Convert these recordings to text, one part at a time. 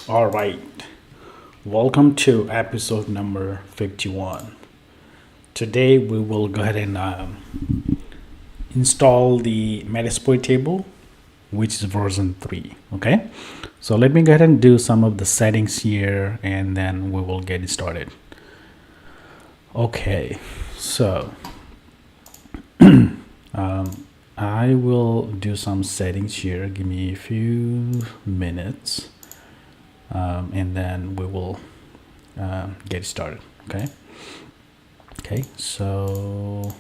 All right, welcome to episode number 51. Today we will go ahead and install the Metasploit table, which is version 3. Okay, so let me go ahead and do some of the settings here and then we will get it started. Okay, so I will do some settings here. Give me a few minutes. And then we will get started. Okay, so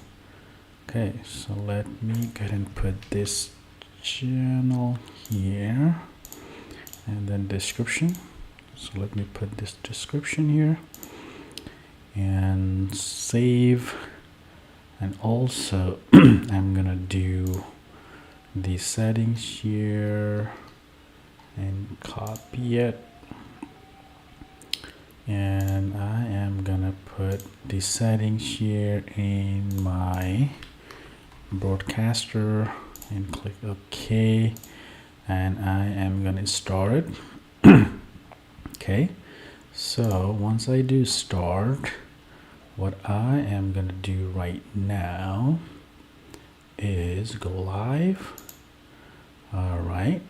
let me go ahead and put this channel here and then description. So let me put this description here and save, and also I'm gonna do the settings here and copy it. And I am gonna put the settings here in my broadcaster and click OK, and I am gonna start it. Okay, so once I do start, what I am gonna do right now is go live. All right.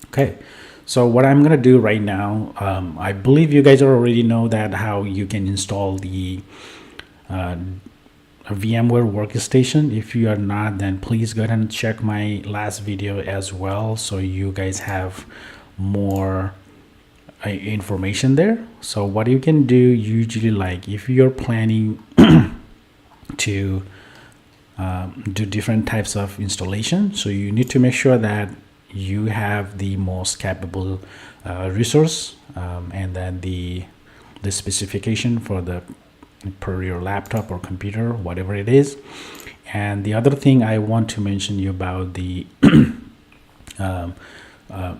Okay, so what I'm gonna do right now, I believe you guys already know that how you can install the VMware workstation. If you are not, then please go ahead and check my last video as well, so you guys have more information there. So what you can do usually, like if you're planning to do different types of installation, so you need to make sure that you have the most capable resource, and then the specification for the per your laptop or computer, whatever it is. And the other thing I want to mention you about the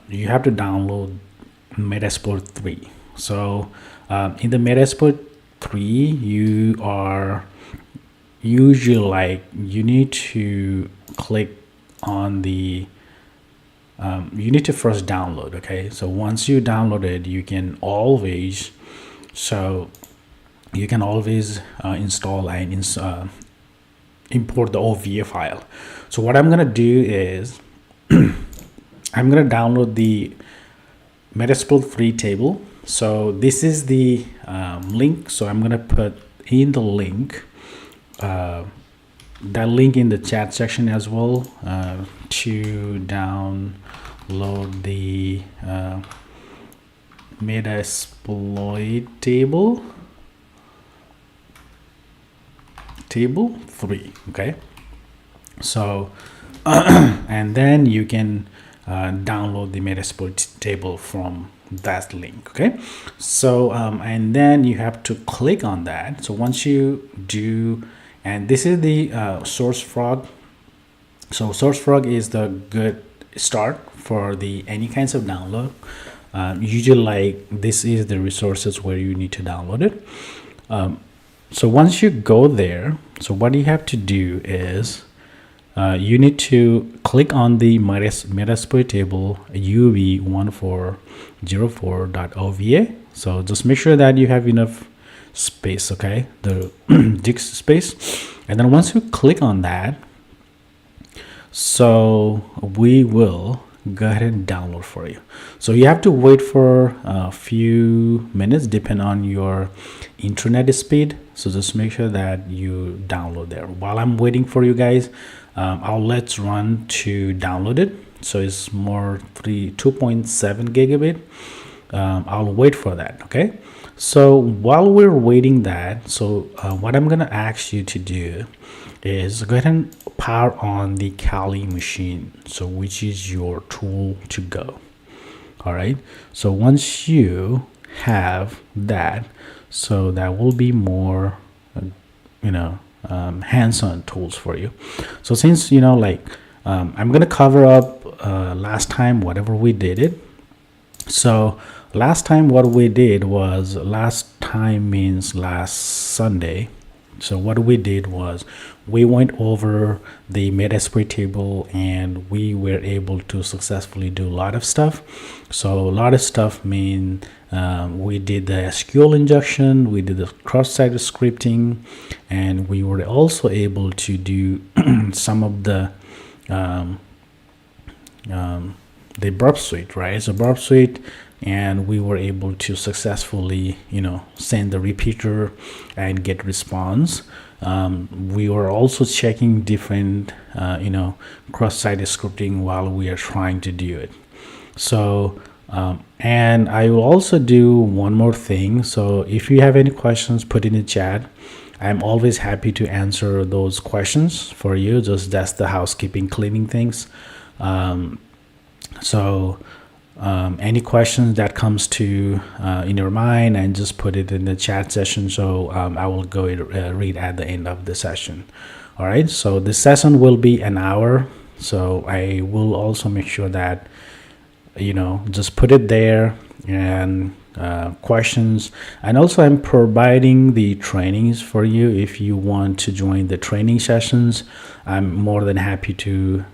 you have to download Metasploit 3. So in the Metasploit 3, you are usually like you need to click on the you need to first download. Okay, so once you download it, you can always install and import the OVA file. So what I'm gonna do is I'm gonna download the Metasploit 3 table. So this is the link, so I'm gonna put in the link that link in the chat section as well, to download the Metasploit table 3. Okay, so and then you can download the Metasploit table from that link. Okay, so and then you have to click on that. So once you do, and this is the SourceFrog. So SourceFrog is the good start for the any kinds of download. Usually, like this is the resources where you need to download it. So once you go there, so what you have to do is you need to click on the Metasploit table uv1404.ova. So just make sure that you have enough space, okay, the disk space. And then once you click on that, so we will go ahead and download for you. So you have to wait for a few minutes depending on your internet speed. So just make sure that you download there. While I'm waiting for you guys, let's run to download it. So it's more 2.7 gigabit. I'll wait for that. Okay, so while we're waiting that, so what I'm gonna ask you to do is go ahead and power on the Kali machine, so which is your tool to go. All right, so once you have that, so that will be more hands-on tools for you. So since I'm gonna cover up last time whatever we did it. So last time what we did was, last time means last Sunday, So what we did was we went over the Metasploit table, and we were able to successfully do a lot of stuff. So a lot of stuff mean we did the SQL injection, we did the cross-site scripting, and we were also able to do some of the burp suite, right? So burp suite, and we were able to successfully, send the repeater and get response. We were also checking different, cross-site scripting while we are trying to do it. So, and I will also do one more thing. So if you have any questions, put in the chat. I'm always happy to answer those questions for you. Just that's the housekeeping, cleaning things. Any questions that comes to in your mind, and just put it in the chat session. So I will go read at the end of the session. All right. So this session will be an hour. So I will also make sure that, just put it there, and questions. And also I'm providing the trainings for you. If you want to join the training sessions, I'm more than happy to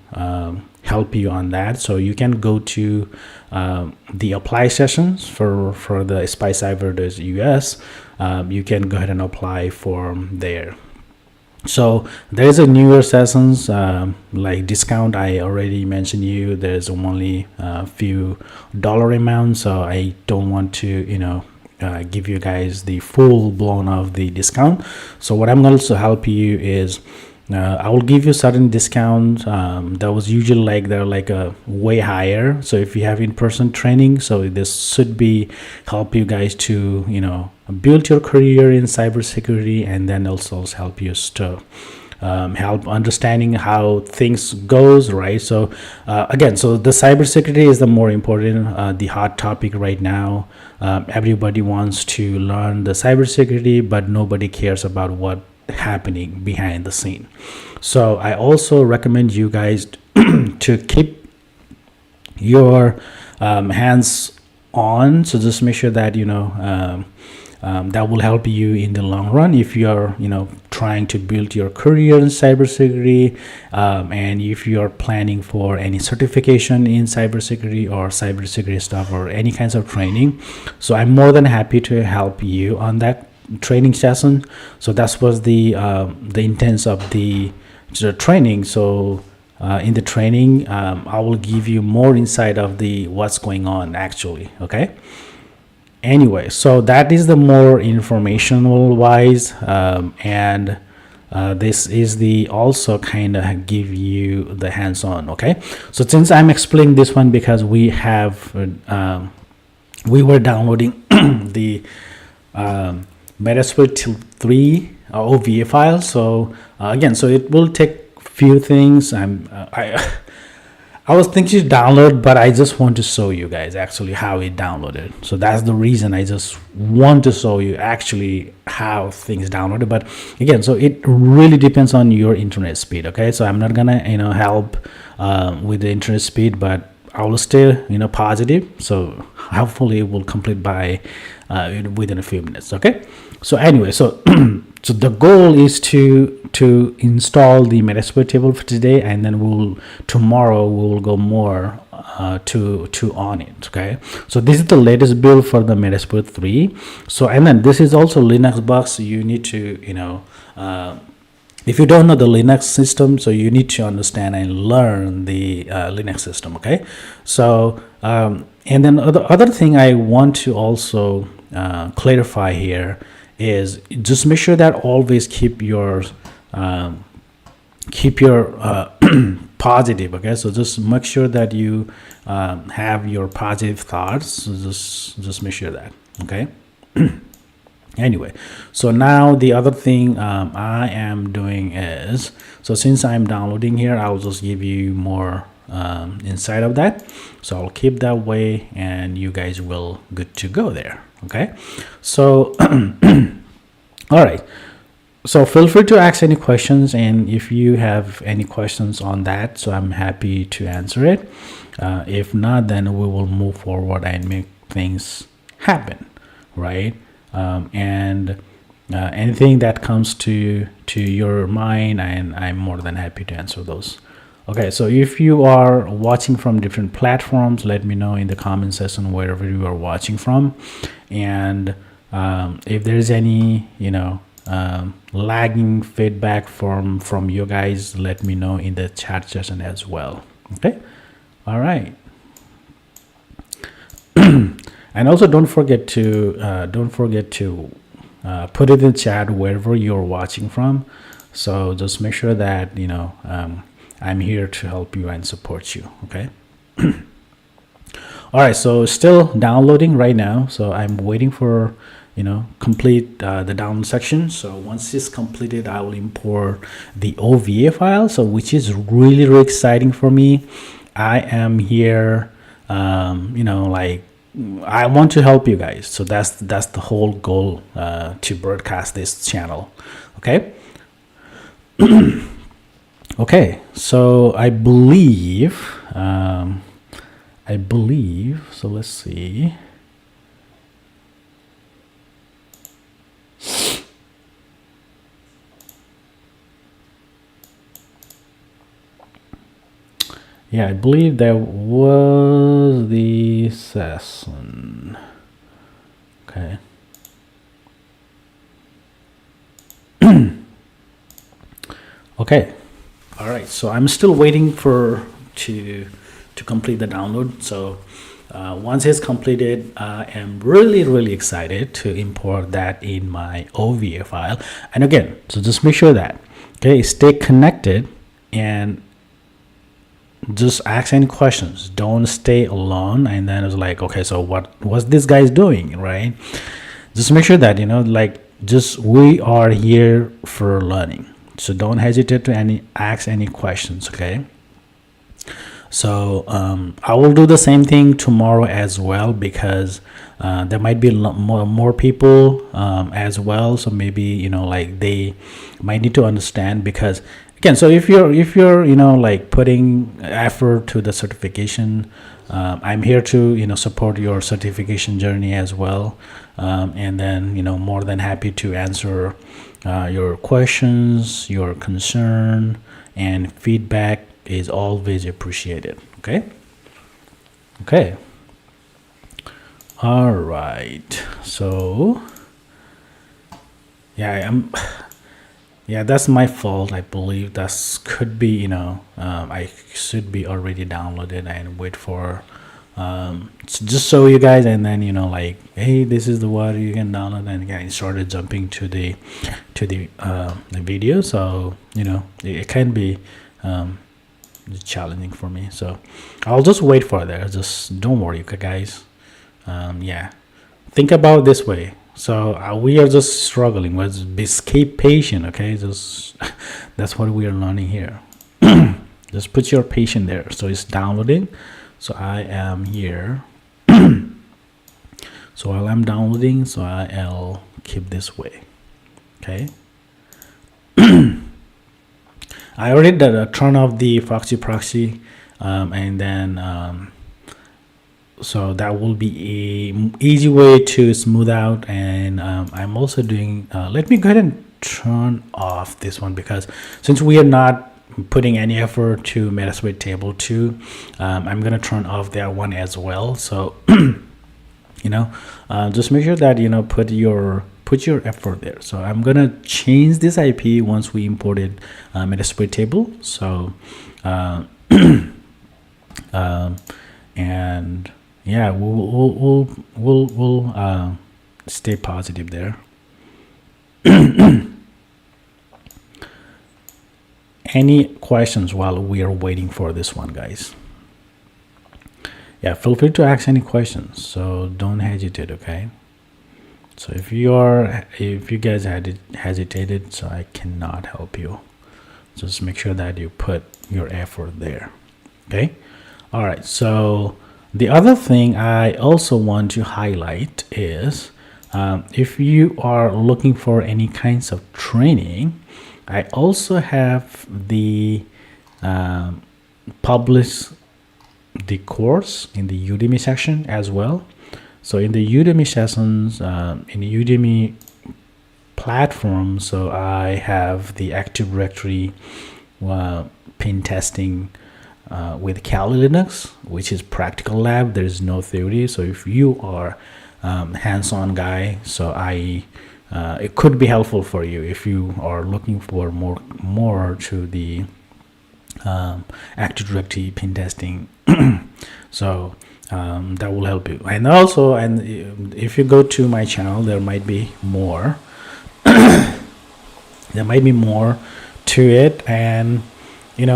help you on that. So you can go to the apply sessions for the Spycyber.us. You can go ahead and apply for there. So there's a newer sessions like discount. I already mentioned you. There's only a few dollar amounts, so I don't want to give you guys the full blown of the discount. So what I'm going to help you is I will give you certain discount that was usually they're a way higher. So if you have in-person training, so this should be help you guys to build your career in cybersecurity, and then also help you to help understanding how things goes, right? So again, so the cybersecurity is the more important, the hot topic right now. Everybody wants to learn the cybersecurity, but nobody cares about what happening behind the scene. So I also recommend you guys to keep your hands on. So just make sure that that will help you in the long run if you're trying to build your career in cybersecurity, and if you're planning for any certification in cybersecurity or cybersecurity stuff or any kinds of training. So I'm more than happy to help you on that training session. So that was the intent of the training. So in the training, I will give you more insight of the what's going on actually. Okay. Anyway, so that is the more informational wise, and this is the also kind of give you the hands-on. Okay. So since I'm explaining this one, because we were downloading the Metasploit 3 OVA file. So again, so it will take few things. I was thinking to download, but I just want to show you guys actually how it downloaded. So that's the reason I just want to show you actually how things downloaded. But again, so it really depends on your internet speed. Okay, so I'm not gonna help with the internet speed, but I will stay positive. So hopefully it will complete by within a few minutes. Okay. So anyway, so so the goal is to install the Metasploit table for today, and then tomorrow we will go more to on it. Okay. So this is the latest build for the Metasploit 3. So and then this is also Linux box. You need to if you don't know the Linux system, so you need to understand and learn the Linux system. Okay. So and then other thing I want to also clarify here is just make sure that always keep your positive. Okay, so just make sure that you have your positive thoughts. So just make sure that. Okay. Anyway, so now the other thing I am doing is, so since I'm downloading here, I'll just give you more inside of that. So I'll keep that way, and you guys will good to go there. Okay. So all right, so feel free to ask any questions, and if you have any questions on that, so I'm happy to answer it. If not, then we will move forward and make things happen, right? And anything that comes to your mind, and I'm more than happy to answer those. Okay, so if you are watching from different platforms, let me know in the comment section wherever you are watching from, and if there's any lagging feedback from you guys, let me know in the chat session as well. Okay, all right. And also don't forget to put it in the chat wherever you're watching from. So just make sure that I'm here to help you and support you. Okay. All right, so still downloading right now, so I'm waiting for complete the download section. So once it's completed, I will import the OVA file, so which is really, really exciting for me. I am here like I want to help you guys, so that's the whole goal, to broadcast this channel. Okay. Okay, so I believe so let's see. Yeah, I believe that was the session. Okay. Okay. All right. So I'm still waiting for to complete the download. So once it's completed, I am really, really excited to import that in my OVA file. And again, so just make sure that stay connected and just ask any questions. Don't stay alone and then it's like, okay, so what's this guy's doing, right? Just make sure that we are here for learning, so don't hesitate to ask any questions. Okay, so I will do the same thing tomorrow as well, because there might be a lot more people as well, so maybe they might need to understand, because again, so if you're like putting effort to the certification, I'm here to support your certification journey as well, and then more than happy to answer your questions, your concern, and feedback is always appreciated. Okay. All right, so yeah, that's my fault. I believe that could be, I should be already downloaded and wait for, just show you guys, and then, like, hey, this is the what you can download, and I started jumping to the video. So, it can be challenging for me. So I'll just wait for that. Just don't worry, okay, guys. Yeah, think about this way. So we are just struggling with be patient. Okay, just that's what we are learning here. Just put your patient there. So it's downloading. So I am here. So while I'm downloading, so I'll keep this way. Okay. I already did turn off the proxy, and then so that will be a easy way to smooth out. And I'm also doing let me go ahead and turn off this one, because since we are not putting any effort to Metasploit table 2, I'm gonna turn off that one as well. So just make sure that put your effort there. So I'm gonna change this IP once we imported Metasploit table. So and yeah, we'll stay positive there. Any questions while we are waiting for this one, guys? Yeah, feel free to ask any questions, so don't hesitate. Okay, so if you guys had hesitated, so I cannot help you. Just make sure that you put your effort there. Okay. All right, so the other thing I also want to highlight is if you are looking for any kinds of training, I also have the publish the course in the Udemy section as well. So in the Udemy sessions, in Udemy platform. So I have the Active Directory pen testing with Kali Linux, which is practical lab. There is no theory. So if you are hands-on guy, so it could be helpful for you if you are looking for more to the Active Directory pen testing. So that will help you. And also, if you go to my channel, there might be more. There might be more to it, and in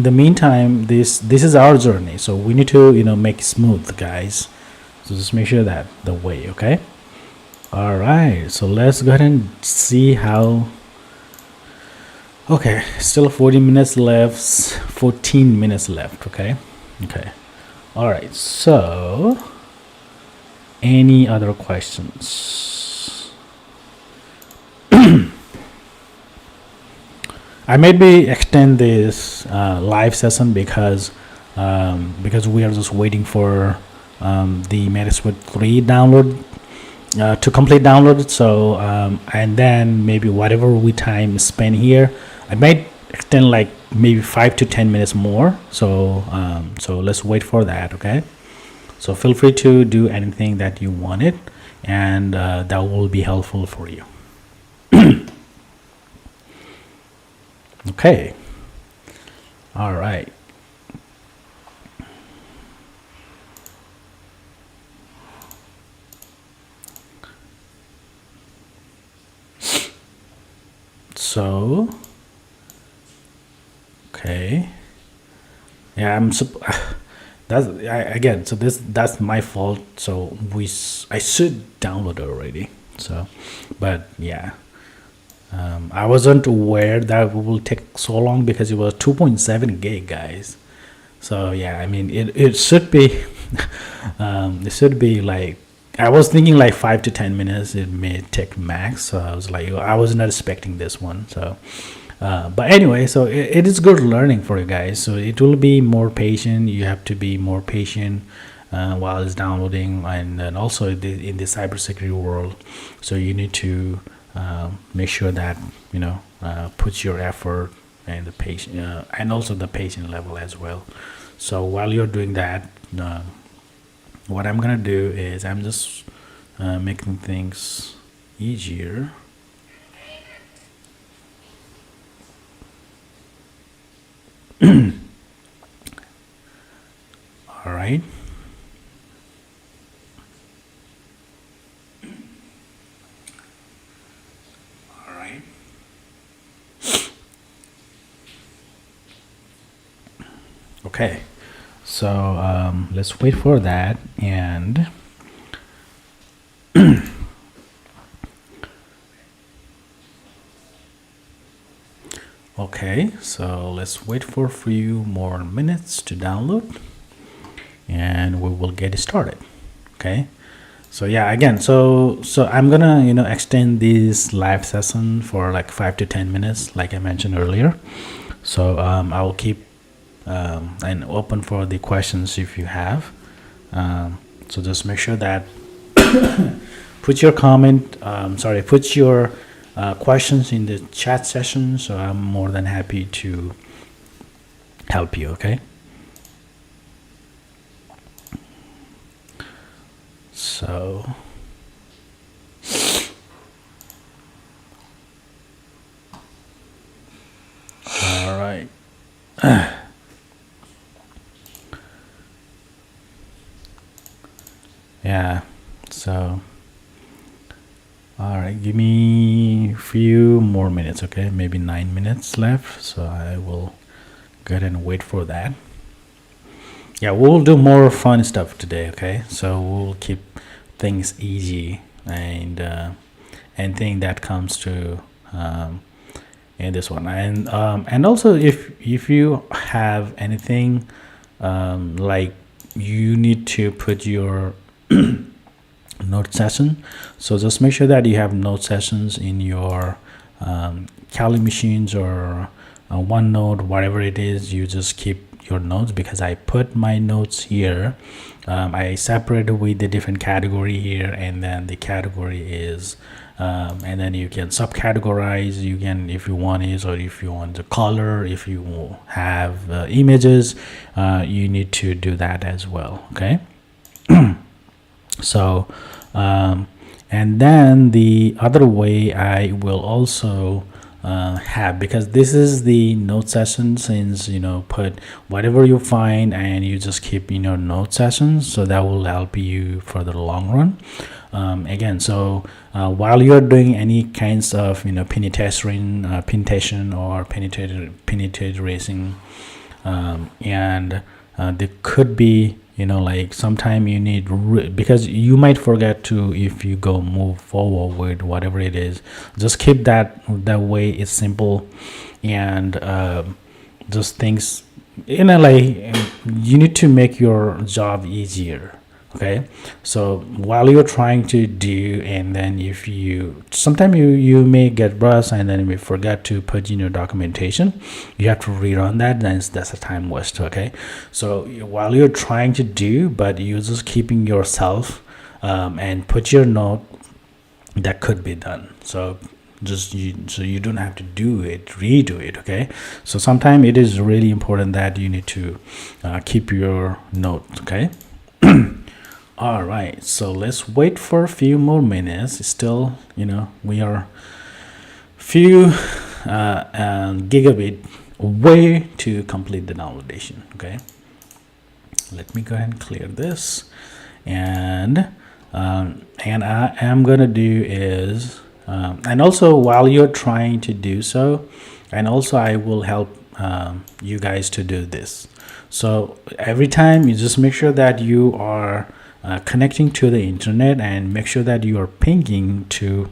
the meantime, this is our journey. So we need to make it smooth, guys. So just make sure that the way, okay. All right, so let's go ahead and see how. Okay, still 14 minutes left. Okay. All right, so any other questions? I maybe extend this live session because we are just waiting for the Metaswitch 3 download to complete download. So and then maybe whatever we time spend here, I might extend like maybe 5 to 10 minutes more. So so let's wait for that. Okay, so feel free to do anything that you wanted, and that will be helpful for you. Okay, all right. So okay, yeah, again, so that's my fault. So I should download it already. So but yeah, I wasn't aware that it will take so long because it was 2.7 gig, guys. So yeah, I mean it should be it should be like, I was thinking like 5 to 10 minutes it may take max. So I was like, I was not expecting this one. So but anyway, so it is good learning for you guys. So it will be more patient. You have to be more patient while it's downloading, and then also in the cybersecurity world. So you need to make sure that put your effort and the patient and also the patient level as well. So while you're doing that, what I'm gonna do is I'm just making things easier. All right. Okay, so let's wait for that. And okay, so let's wait for a few more minutes to download, and we will get it started. Okay, so yeah, again, so I'm gonna extend this live session for like 5 to 10 minutes, like I mentioned earlier. So I will keep and open for the questions if you have. So just make sure that put your comment, put your questions in the chat session. So I'm more than happy to help you. Okay. So all right. Yeah, so all right, give me a few more minutes. Okay, maybe 9 minutes left, so I will go ahead and wait for that. Yeah, we'll do more fun stuff today. Okay, so we'll keep things easy, and anything that comes to in this one, and also if you have anything like you need to put your note session, so just make sure that you have note sessions in your Kali machines or OneNote, whatever it is. You just keep your notes, because I put my notes here. I separated with the different category here, and then the category is and then you can subcategorize. You can, if you want is, or if you want the color, if you have images, you need to do that as well. Okay. So and then the other way I will also have, because this is the note session, since put whatever you find and you just keep in your note sessions, so that will help you for the long run. Again, so while you're doing any kinds of penetration or penetration, and there could be like sometime you need, because you might forget to, if you go move forward with whatever it is, just keep that way. It's simple, and just things like you need to make your job easier. Okay, so while you're trying to do, and then if you sometimes you may get rust, and then you may forget to put in your documentation, you have to rerun that, then that's a time waste. Okay, so while you're trying to do, but you're just keeping yourself and put your note, that could be done. So so you don't have to redo it. Okay, so sometimes it is really important that you need to keep your note. Okay. All right, so let's wait for a few more minutes. Still, we are few gigabit away to complete the downloadation. Okay, let me go ahead and clear this, and I am gonna do is, and also while you're trying to do so, and also I will help you guys to do this. So every time you just make sure that you are connecting to the internet, and make sure that you are pinging to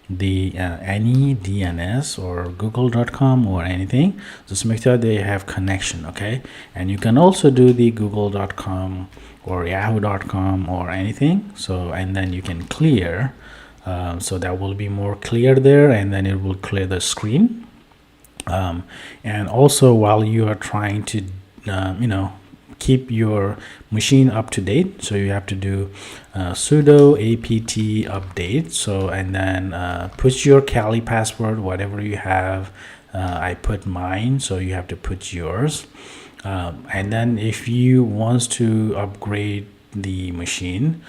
the any DNS or google.com or anything. Just make sure they have connection. Okay, and you can also do the google.com or yahoo.com or anything. So, and then you can clear, so that will be more clear there, and then it will clear the screen. And also while you are trying to keep your machine up to date, so you have to do sudo apt update. So, and then put your Kali password, whatever you have. I put mine, so you have to put yours. And then if you want to upgrade the machine,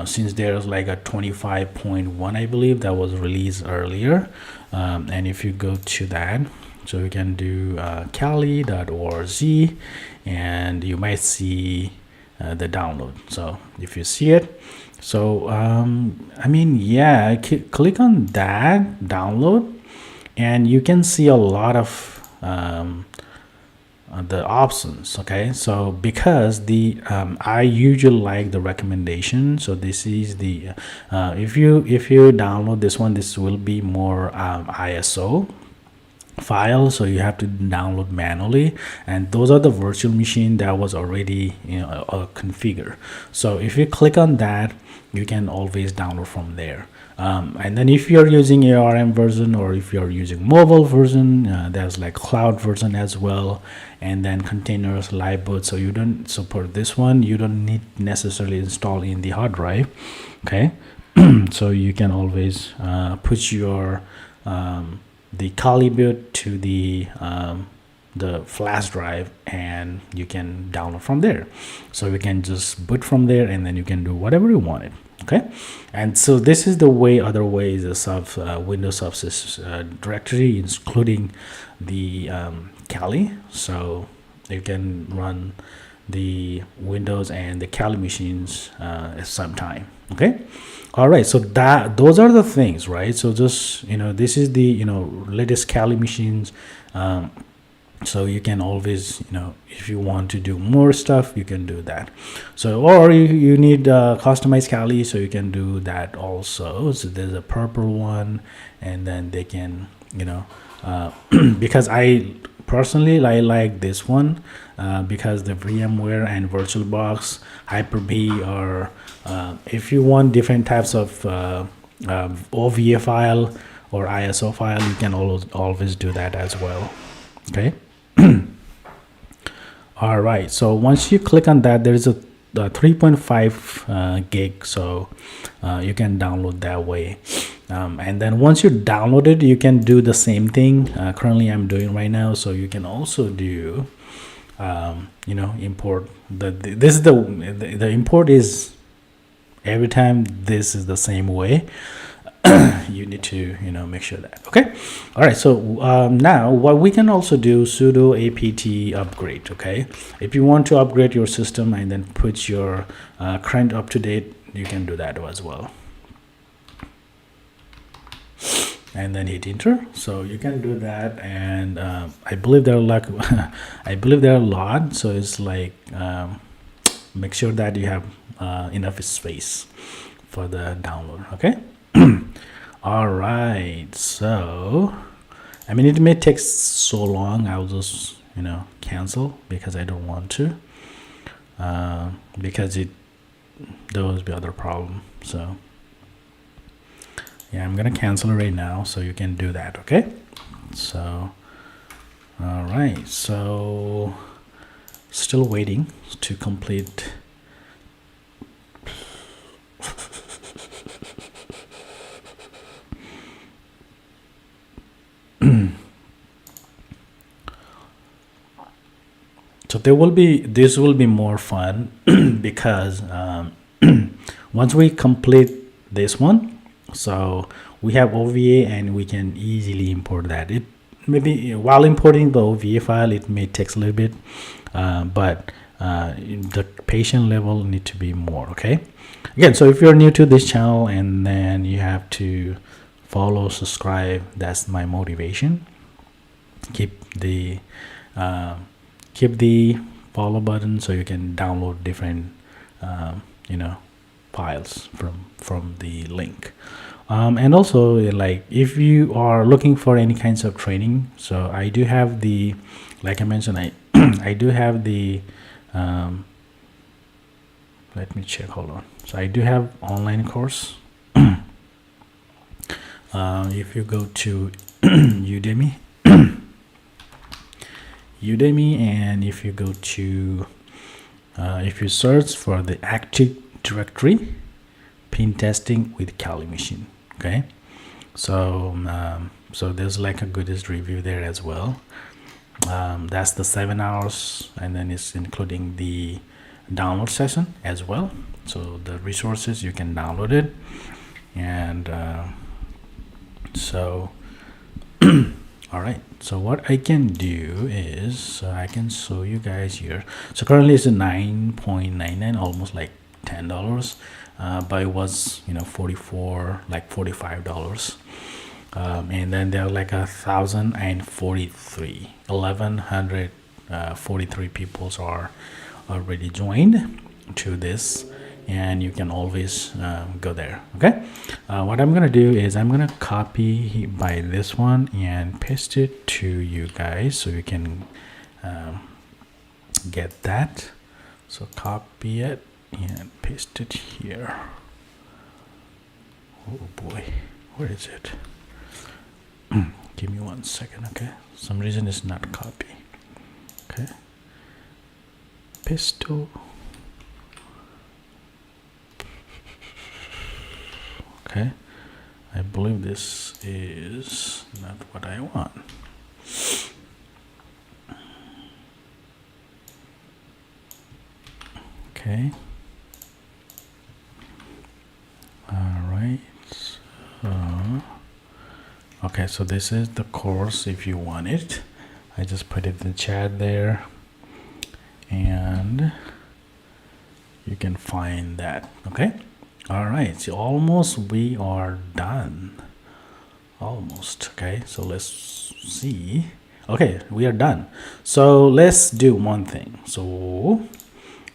since there's like a 25.1, I believe, that was released earlier, and if you go to that, so you can do kali.org, and you might see the download. So if you see it, so click on that download, and you can see a lot of the options. Okay, so because the I usually like the recommendation, so this is the if you download this one, this will be more ISO file, so you have to download manually, and those are the virtual machine that was already configured. So if you click on that, you can always download from there. And then if you're using ARM version, or if you're using mobile version, there's like cloud version as well, and then containers, live boot. So you don't support this one, you don't need necessarily install in the hard drive. Okay, so you can always put your the Kali boot to the flash drive, and you can download from there. So you can just boot from there, and then you can do whatever you wanted. Okay, and so this is the way. Other ways of Windows directory, including the Kali, so you can run the Windows and the Kali machines at some time. Okay, all right, so those are the things, right? So just this is the latest Kali machines. So you can always if you want to do more stuff, you can do that. So, or you need customized Kali, so you can do that also. So there's a purple one, and then they can because I personally like this one, because the VMware and VirtualBox, Hyper-V, or if you want different types of OVA file or ISO file, you can always do that as well. Okay. All right, so once you click on that, there is a 3.5 gig, so you can download that way. And then once you download it, you can do the same thing currently I'm doing right now. So you can also do import this is the import is every time this is the same way. You need to make sure that. Okay, all right, so now what we can also do, sudo apt upgrade. Okay, if you want to upgrade your system and then put your current up to date, you can do that as well, and then hit enter. So you can do that, and I believe there are like I believe there are a lot, so it's like make sure that you have enough space for the download. Okay. All right, so I mean, it may take so long. I'll just cancel because I don't want to, because there will be other problem. So yeah, I'm gonna cancel it right now, so you can do that. Okay, so all right, so still waiting to complete. So this will be more fun because once we complete this one, so we have OVA and we can easily import that. It maybe while importing the OVA file, it may take a little bit, but the patient level need to be more. Okay, again, so if you're new to this channel, and then you have to follow, subscribe. That's my motivation. Keep the follow button so you can download different files from the link. And also, like, if you are looking for any kinds of training, so I do have the, like I mentioned, I do have the let me check, hold on. So I do have online course. If you go to Udemy, and if you go to if you search for the Active Directory Pentesting with Kali Machine. Okay, so so there's like a goodest review there as well. That's the 7 hours, and then it's including the download session as well. So the resources, you can download it, and so all right, so what I can do is I can show you guys here. So currently it's a 9.99, almost like $10, but it was $45, and then there are like 1,143 people are already joined to this, and you can always go there. Okay, what I'm gonna do is I'm gonna copy by this one and paste it to you guys so you can get that. So copy it and paste it here. Oh boy, where is it? Give me 1 second. Okay, some reason it's not copy. Okay, paste. Okay, I believe this is not what I want. Okay, all right, so okay, so this is the course if you want it. I just put it in the chat there, and you can find that. Okay, all right, so almost we are done, almost. Okay, so let's see. Okay, we are done. So let's do one thing. So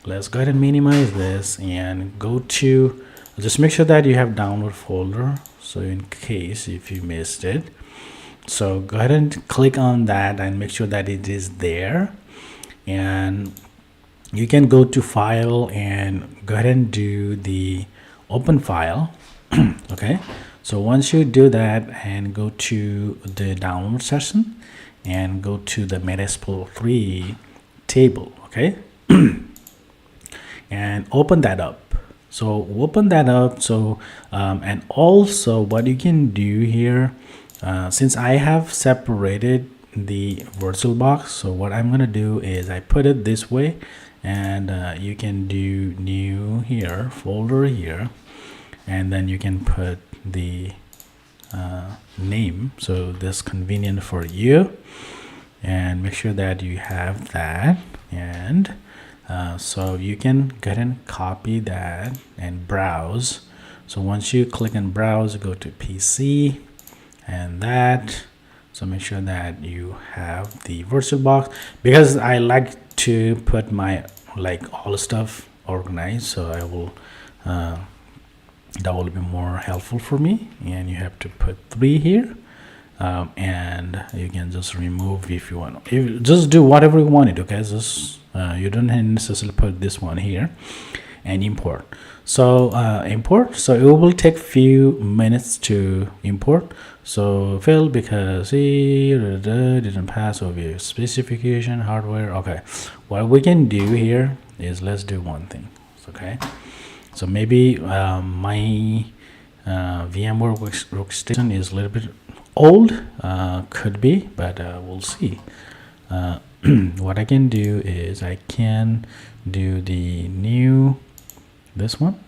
let's go ahead and minimize this and go to, just make sure that you have download folder, so in case if you missed it. So go ahead and click on that and make sure that it is there, and you can go to file and go ahead and do the open file. Okay, so once you do that and go to the download session and go to the Metasploit 3 table. Okay. And open that up. So open that up. So and also what you can do here, since I have separated the VirtualBox, so what I'm gonna do is I put it this way, and you can do new here, folder here, and then you can put the name, so this convenient for you, and make sure that you have that. And so you can go ahead and copy that and browse. So once you click and browse, go to PC and that. So make sure that you have the VirtualBox, because I like to put my all stuff organized. So I will that will be more helpful for me. And you have to put 3 here. And you can just remove if you want. Just do whatever you want it. Okay, just you don't necessarily put this one here. And import. So import. So it will take few minutes to import. So failed because he didn't pass over your specification hardware. Okay, what we can do here is let's do one thing. Okay, so maybe my VMware workstation is a little bit old, could be, but we'll see. What I can do is I can do the new, this one.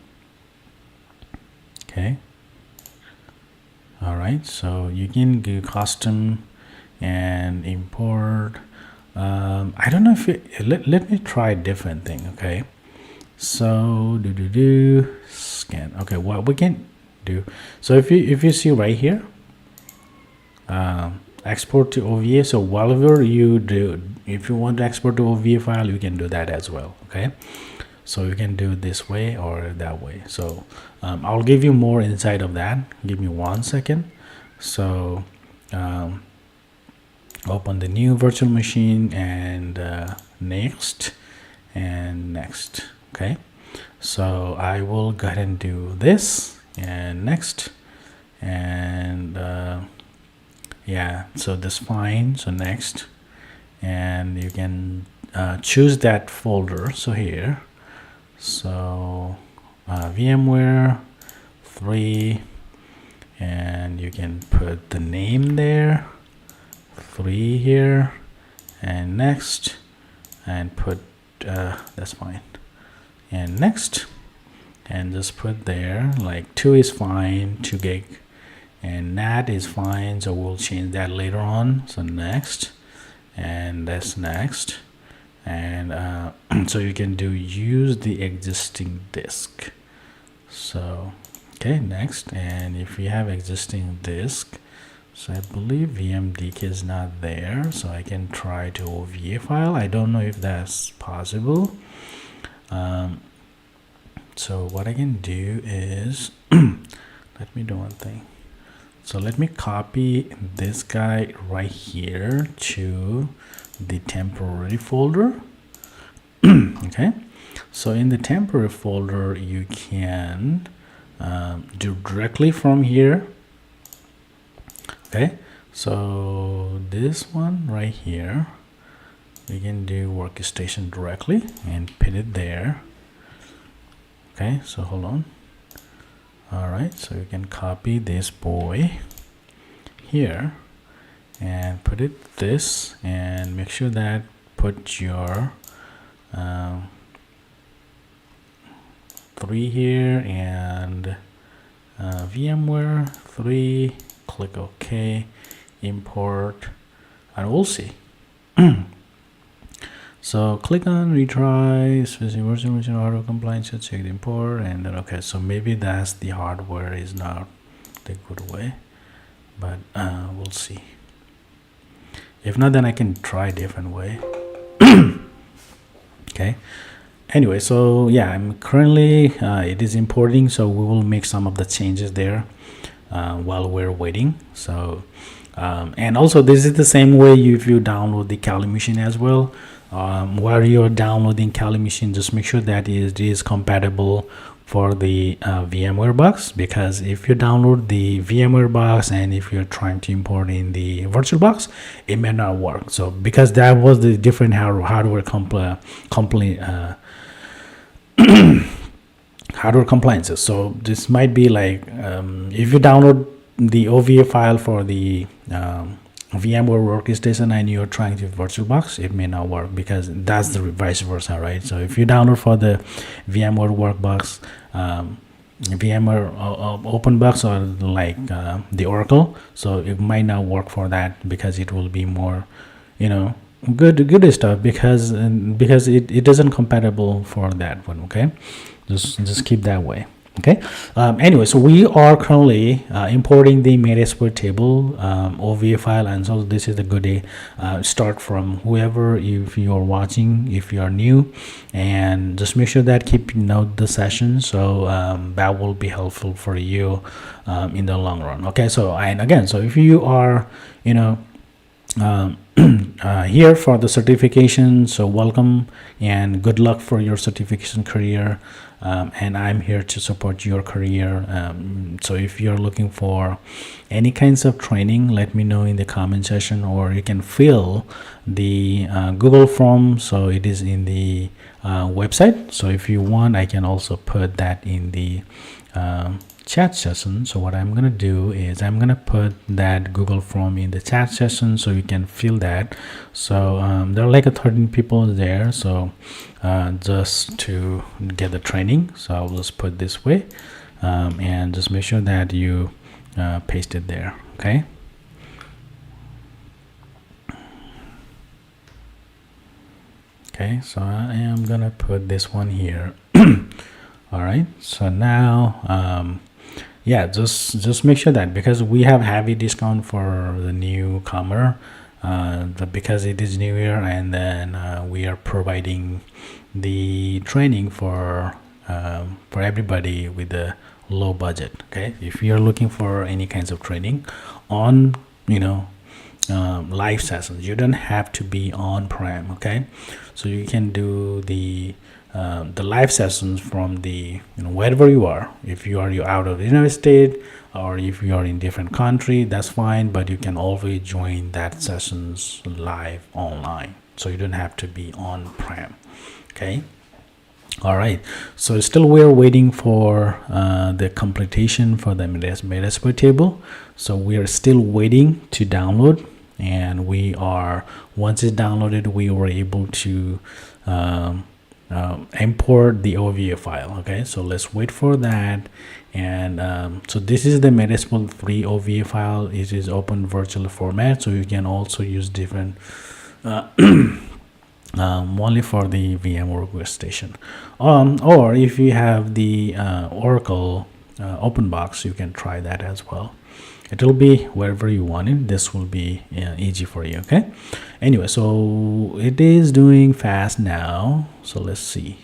Okay. All right, so you can do custom and import. I don't know if let me try a different thing. Okay, so scan. Okay, what we can do, so if you see right here, export to OVA. So whatever you do, if you want to export to OVA file, you can do that as well. Okay, so you can do this way or that way. So I'll give you more insight of that. Give me 1 second. So open the new virtual machine and next and next. Okay, so I will go ahead and do this and next, and yeah, so that's fine. So next, and you can choose that folder. So here, so VMware 3, and you can put the name there, 3 here, and next, and put that's fine, and next, and just put there like 2 is fine, 2 gig, and NAT is fine, so we'll change that later on. So next, and that's next, and so you can do use the existing disk. So okay, next, and if you have existing disk, so I believe VMDK is not there, so I can try to OVA file. I don't know if that's possible. So what I can do is let me do one thing. So let me copy this guy right here to the temporary folder. Okay, so in the temporary folder you can do directly from here. Okay, so this one right here, you can do workstation directly and pin it there. Okay, so hold on. All right, so you can copy this boy here and put it this, and make sure that put your 3 here and VMware 3, click OK, import, and we'll see. So click on retry specific version hardware compliance, check the import, and then okay, so maybe that's the hardware is not the good way, but we'll see. If not, then I can try a different way. Okay, anyway, so yeah, I'm currently it is importing, so we will make some of the changes there while we're waiting. So and also this is the same way if you download the Kali machine as well. While you're downloading Kali machine, just make sure that it is compatible for the VMware box, because if you download the VMware box and if you're trying to import in the virtual box, it may not work. So because that was the different hardware hardware compliances. So this might be like if you download the OVA file for the VMware workstation and you're trying to VirtualBox, it may not work, because that's the vice versa, right? So if you download for the VMware workbox, VMware OpenBox, or like the Oracle, so it might not work for that, because it will be more, good stuff, because it isn't compatible for that one. Okay, just keep that way. Okay. Anyway, so we are currently importing the MetaSploit table OVA file, and so this is a good start from whoever, if you are watching, if you are new, and just make sure that keep note the session, so that will be helpful for you in the long run. Okay, so and again, so if you are here for the certification, so welcome and good luck for your certification career, and I'm here to support your career. So if you're looking for any kinds of training, let me know in the comment section, or you can fill the Google form, so it is in the website. So if you want, I can also put that in the chat session. So what I'm gonna do is I'm gonna put that Google form in the chat session, so you can fill that. So there are like 13 people there, so just to get the training, so I'll just put this way, and just make sure that you paste it there. Okay, so I am gonna put this one here. All right, so now yeah, just make sure that, because we have heavy discount for the newcomer, because it is new year, and then we are providing the training for everybody with a low budget. Okay, if you're looking for any kinds of training on live sessions, you don't have to be on prem. Okay, so you can do the live sessions from the wherever you are. If you are out of the United States, or if you are in different country, that's fine, but you can always join that sessions live online, so you don't have to be on prem. Okay, all right, so still we're waiting for the completion for the MetaSploit table, so we are still waiting to download, and once it's downloaded, we were able to import the OVA file. Okay, so let's wait for that. And so this is the MetaSploit 3 OVA file. It is open virtual format, so you can also use different only for the VMware workstation, or if you have the Oracle OpenBox, you can try that as well. It will be wherever you want it. This will be easy for you. Okay, anyway, so it is doing fast now, so let's see.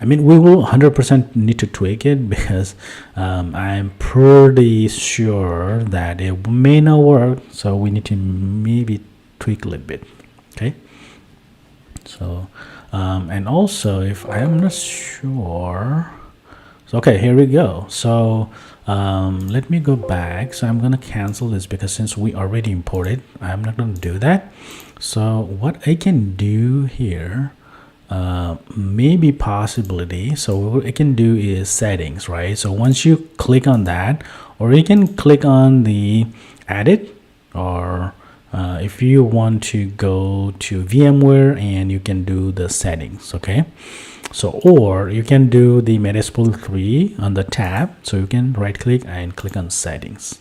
I mean, we will 100% need to tweak it, because I'm pretty sure that it may not work, so we need to maybe tweak a little bit. Okay, so and also, if I'm not sure, so okay, here we go. So let me go back. So I'm gonna cancel this, because since we already imported, I'm not gonna do that. So what I can do here, maybe possibility, so what I can do is settings, right? So once you click on that, or you can click on the edit, or if you want to go to VMware, and you can do the settings. Okay, so or you can do the MetaSploit 3 on the tab, so you can right click and click on settings.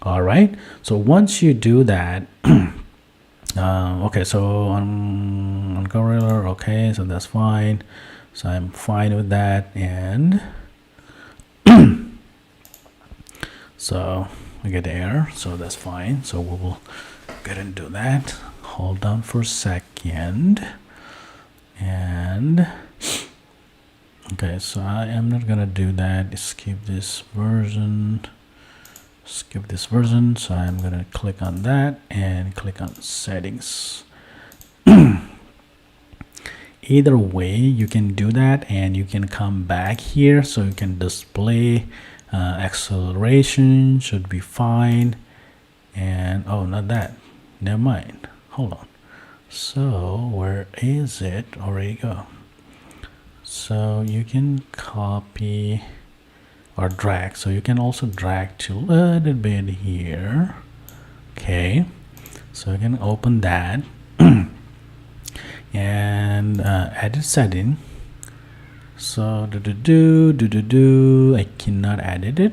All right, so once you do that, okay, so on Gorilla, okay, so that's fine, so I'm fine with that. And so I get the error, so that's fine, so we will go ahead and do that. Hold on for a second. And okay, so I am not gonna do that. Skip this version, so I'm gonna click on that and click on settings. either way you can do that, and you can come back here so you can display acceleration should be fine. And oh, not that, never mind, hold on. So where is it? Already go. So you can copy or drag, so you can also drag to a little bit here. Okay, so you can open that and edit setting. So I cannot edit it.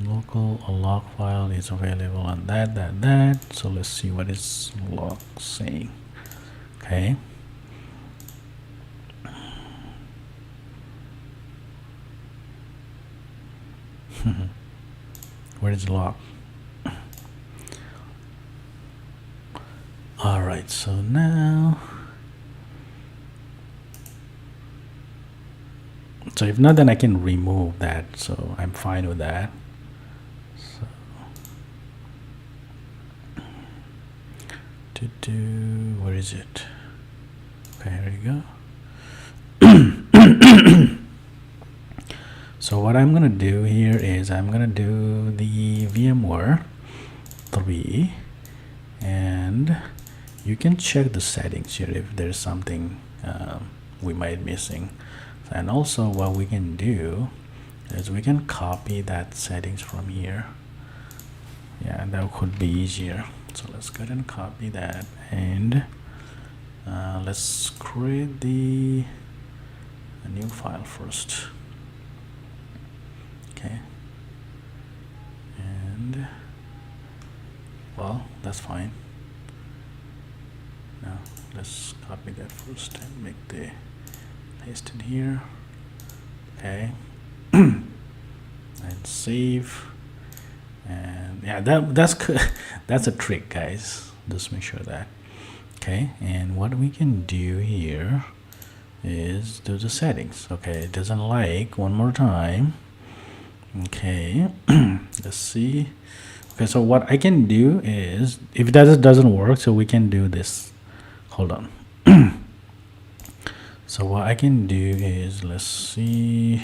Local log file is available on that. So let's see what is log saying. Okay, where is the log? All right, so now, so if not, then I can remove that, so I'm fine with that. So where is it? Okay, here you go. So what I'm gonna do here is I'm gonna do the VMware 3, and you can check the settings here if there's something we might missing. And also what we can do is we can copy that settings from here. Yeah, that could be easier. So let's go ahead and copy that, and let's create a new file first. Okay, and well, that's fine. Now let's copy that first and make the paste in here. Okay, and save. And yeah, that's a trick, guys. Just make sure that. Okay, and what we can do here is do the settings. Okay, it doesn't like, one more time. Okay, let's see. Okay, so what I can do is, if that doesn't work, so we can do this. Hold on. So what I can do is, let's see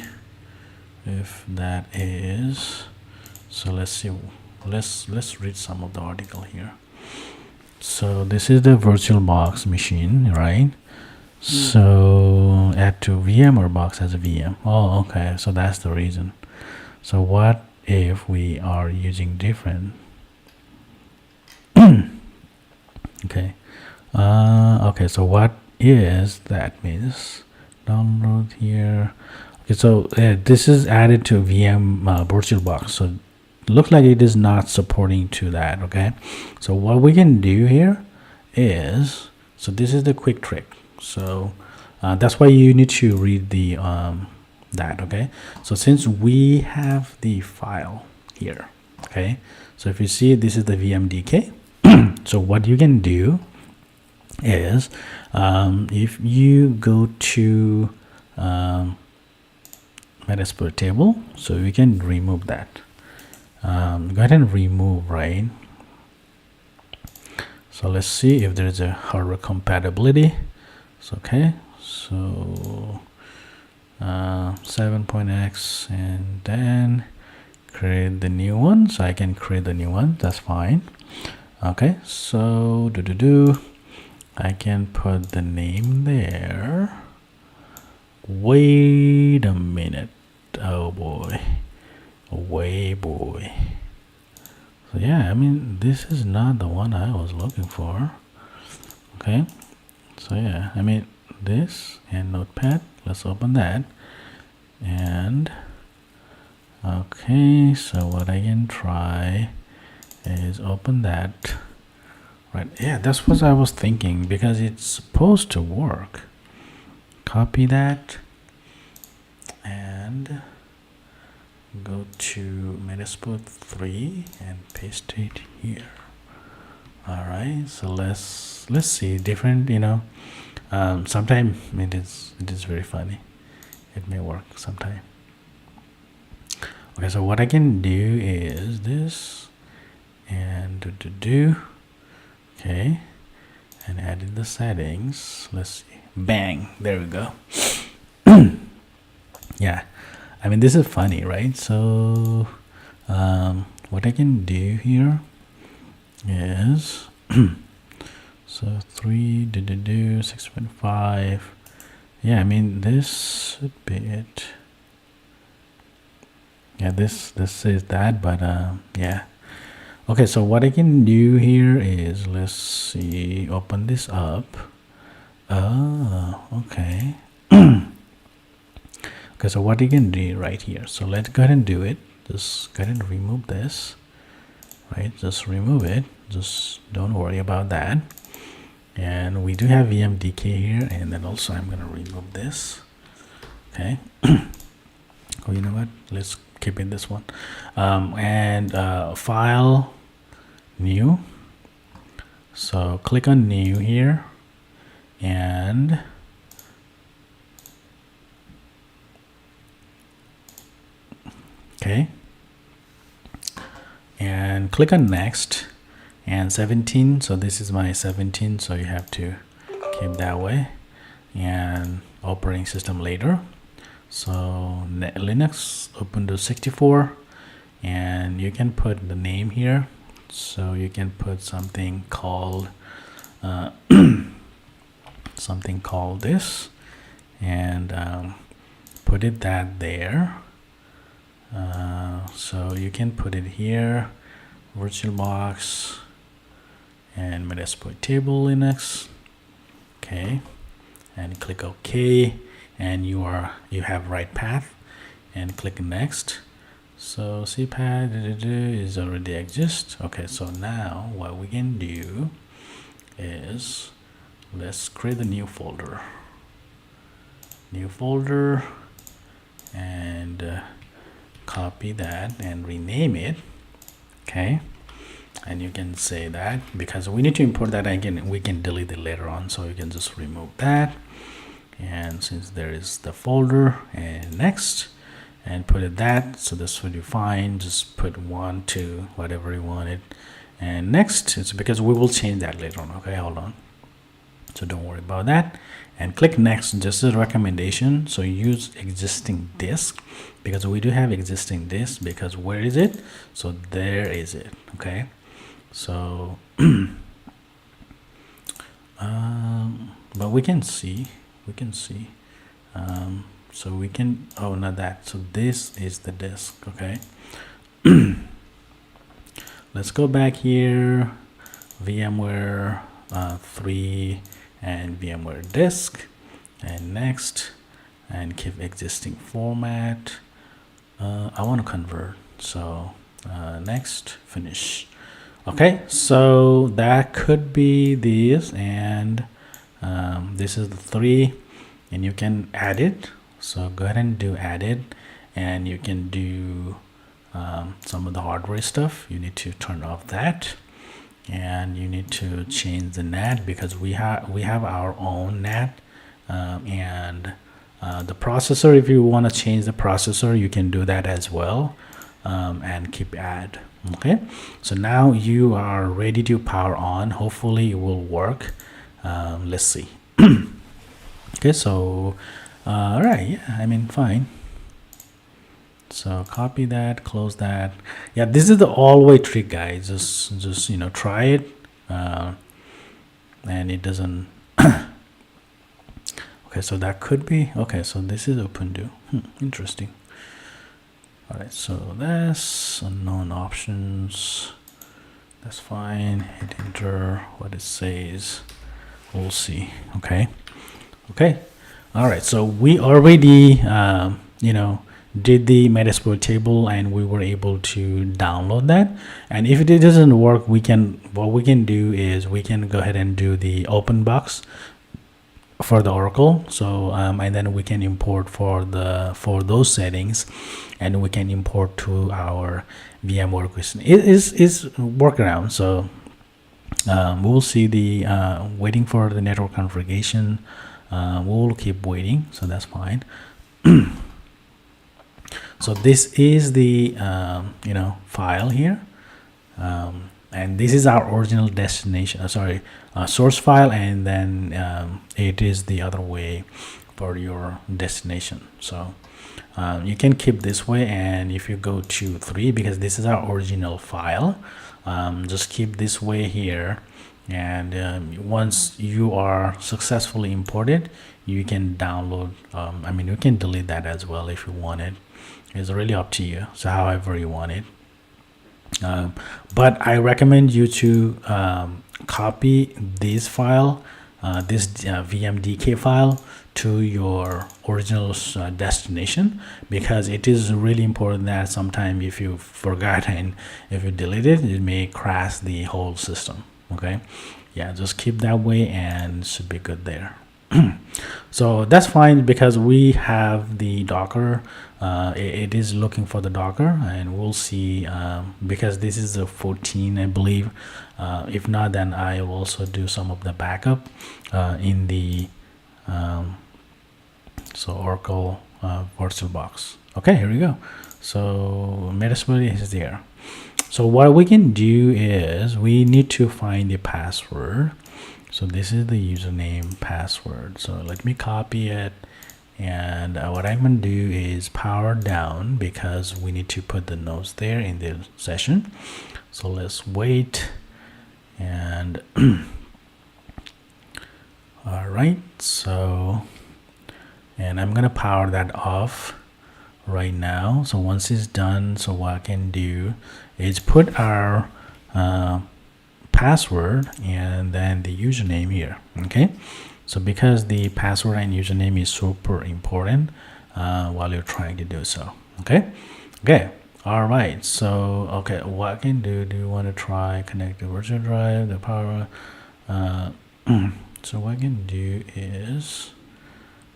if that is. So let's see. Let's read some of the article here. So this is the VirtualBox machine, right? So add to VMware box as a VM. Oh, okay. So that's the reason. So what if we are using different? Okay. Okay. So what is that means? Download here. Okay. So this is added to VM VirtualBox. So looks like it is not supporting to that. Okay. So what we can do here is, so this is the quick trick. So that's why you need to read the that. Okay, so since we have the file here, okay, so if you see, this is the VMDK. So what you can do is, if you go to Metasploit table, so we can remove that. Go ahead and remove, right? So let's see if there's a hardware compatibility. So okay, so 7.x, and then create the new one. So I can create the new one, that's fine. Okay, so I can put the name there. Wait a minute. Oh boy. So yeah, I mean, this is not the one I was looking for. Okay, so yeah, I mean, this and Notepad, let's open that. And okay, so what I can try is open that, right? Yeah, that's what I was thinking, because it's supposed to work. Copy that and go to Metasploit 3 and paste it here. All right, so let's see different, you know, sometimes it is very funny. It may work sometime. Okay, so what I can do is this, and okay, and edit the settings. Let's see. Bang, there we go. Yeah, I mean, this is funny, right? So what I can do here is so 6.5. Yeah, I mean, this should be it. Yeah, this is that, but yeah. Okay, so what I can do here is, let's see, open this up. Oh, okay. Okay, so what you can do right here, so let's go ahead and do it. Just go ahead and remove this, right? Just remove it, just don't worry about that. And we do have VMDK here, and then also I'm gonna remove this. Okay. Oh, you know what, let's keep in this one. And file, new. So click on new here, and okay, and click on next, and 17. So this is my 17, so you have to keep that way. And operating system later, so Linux Ubuntu 64, and you can put the name here. So you can put something called something called this, and put it that there. So you can put it here, VirtualBox and Metasploit table Linux. Okay, and click OK, and you have right path, and click next. So cpad is already exist. Okay, so now what we can do is, let's create a new folder, and copy that and rename it. Okay, and you can say that, because we need to import that again, we can delete it later on, so you can just remove that. And since there is the folder, and next, and put it that, so this will be fine. Just put 1, 2, whatever you wanted, and next. It's because we will change that later on. Okay, hold on, so don't worry about that, and click next. Just a recommendation, so use existing disk, because we do have existing disk, because where is it? So there is it. Okay, so but we can see so we can, oh, not that, so this is the disk. Okay. Let's go back here, VMware 3 and VMware disk, and next, and keep existing format. I want to convert, so next, finish. Okay, so that could be this, and this is the 3, and you can add it. So go ahead and do add it, and you can do some of the hardware stuff. You need to turn off that, and you need to change the NAT, because we have our own NAT, and the processor. If you want to change the processor, you can do that as well, and keep add. Okay, so now you are ready to power on. Hopefully it will work. Let's see. Okay, so all right, yeah, I mean, fine. So copy that, close that. Yeah, this is the all-way trick, guys. Just you know, try it, and it doesn't. Okay, so that could be okay. So this is Ubuntu. Interesting. All right, so that's unknown options. That's fine. Hit enter. What it says, we'll see. Okay. All right, so we already you know, did the Metasploit table, and we were able to download that. And if it doesn't work, what we can do is we can go ahead and do the open box for the Oracle. So and then we can import for those settings, and we can import to our VM workstation. It is workaround. So we will see the waiting for the network configuration. We will keep waiting, so that's fine. So this is the you know, file here. and this is our original destination, source file, and then it is the other way for your destination. So you can keep this way, and if you go to 3, because this is our original file, just keep this way here, and once you are successfully imported, you can download, you can delete that as well if you want it. It's really up to you, so however you want it. But I recommend you to copy this file, this vmdk file, to your original destination, because it is really important that sometime if you forgot and if you delete it, it may crash the whole system. Okay, yeah, just keep that way and should be good there. So that's fine, because we have the Docker. It is looking for the Docker, and we'll see, because this is a 14, I believe. If not, then I will also do some of the backup in the Oracle VirtualBox. Okay, here we go. So Metasploit is there. So what we can do is we need to find the password. So this is the username password. So let me copy it, and what I'm going to do is power down, because we need to put the notes there in the session. So let's wait, and all right, so, and I'm going to power that off right now. So once it's done, so what I can do is put our password and then the username here. Okay, so because the password and username is super important while you're trying to do so. Okay, all right, so okay, what I can do you want to try connect the virtual drive, the power? So what I can do is,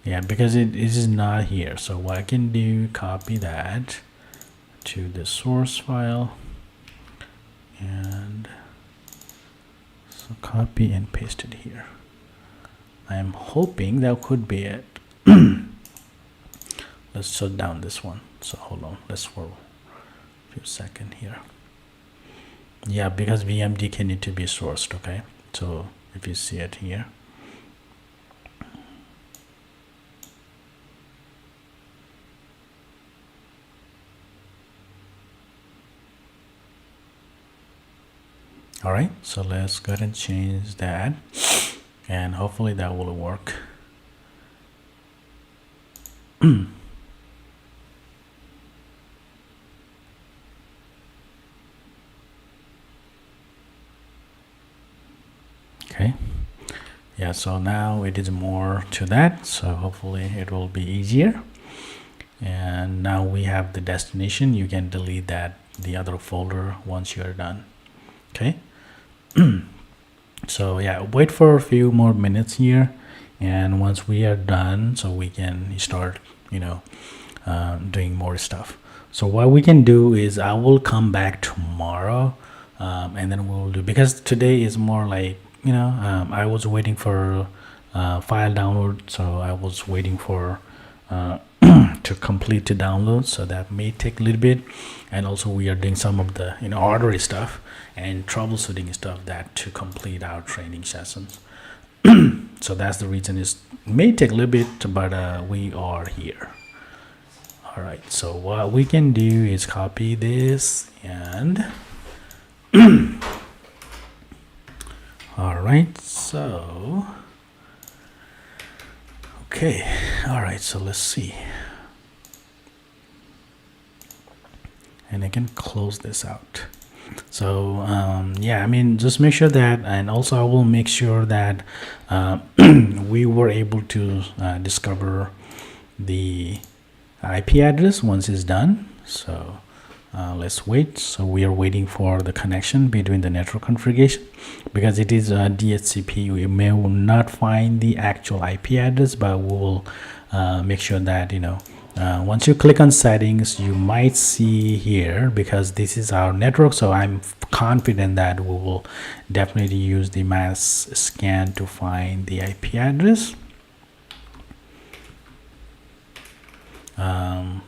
yeah, because it is not here, so what I can do, copy that to the source file, and so copy and paste it here. I am hoping that could be it. Let's shut down this one. So hold on, let's for a few seconds here. Yeah, because VMDK need to be sourced. Okay, so if you see it here. All right, so let's go ahead and change that, and hopefully that will work. Okay, yeah, so now it is more to that, so hopefully it will be easier. And now we have the destination. You can delete that, the other folder, once you're done. Okay. So yeah, wait for a few more minutes here, and once we are done, so we can start doing more stuff. So what we can do is I will come back tomorrow, and then we'll do, because today is more like I was waiting for file download, so I was waiting for to complete the download, so that may take a little bit. And also we are doing some of the ordery stuff and troubleshooting stuff that to complete our training sessions. So that's the reason. It may take a little bit, but we are here. All right, so what we can do is copy this, and all right, so okay, all right, so let's see. And I can close this out. So yeah, just make sure that, and also I will make sure that we were able to discover the IP address once it's done. So let's wait. So we are waiting for the connection between the network configuration, because it is a DHCP. We may not find the actual IP address, but we will make sure that once you click on settings, you might see here, because this is our network, so I'm confident that we will definitely use the mass scan to find the IP address.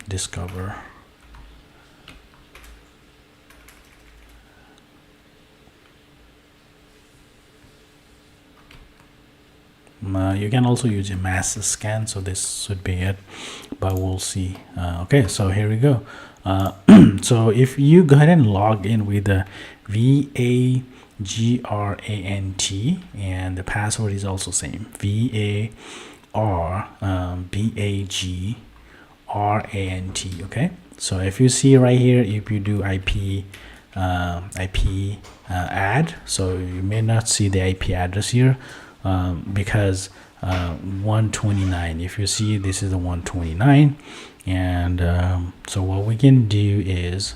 Discover. You can also use a mass scan, so this should be it, but we'll see. Okay, so here we go. So if you go ahead and log in with the VAGRANT, and the password is also same, VARBAGRANT. Okay, so if you see right here, if you do IP add, so you may not see the IP address here, because 129, if you see, this is the 129. And so what we can do is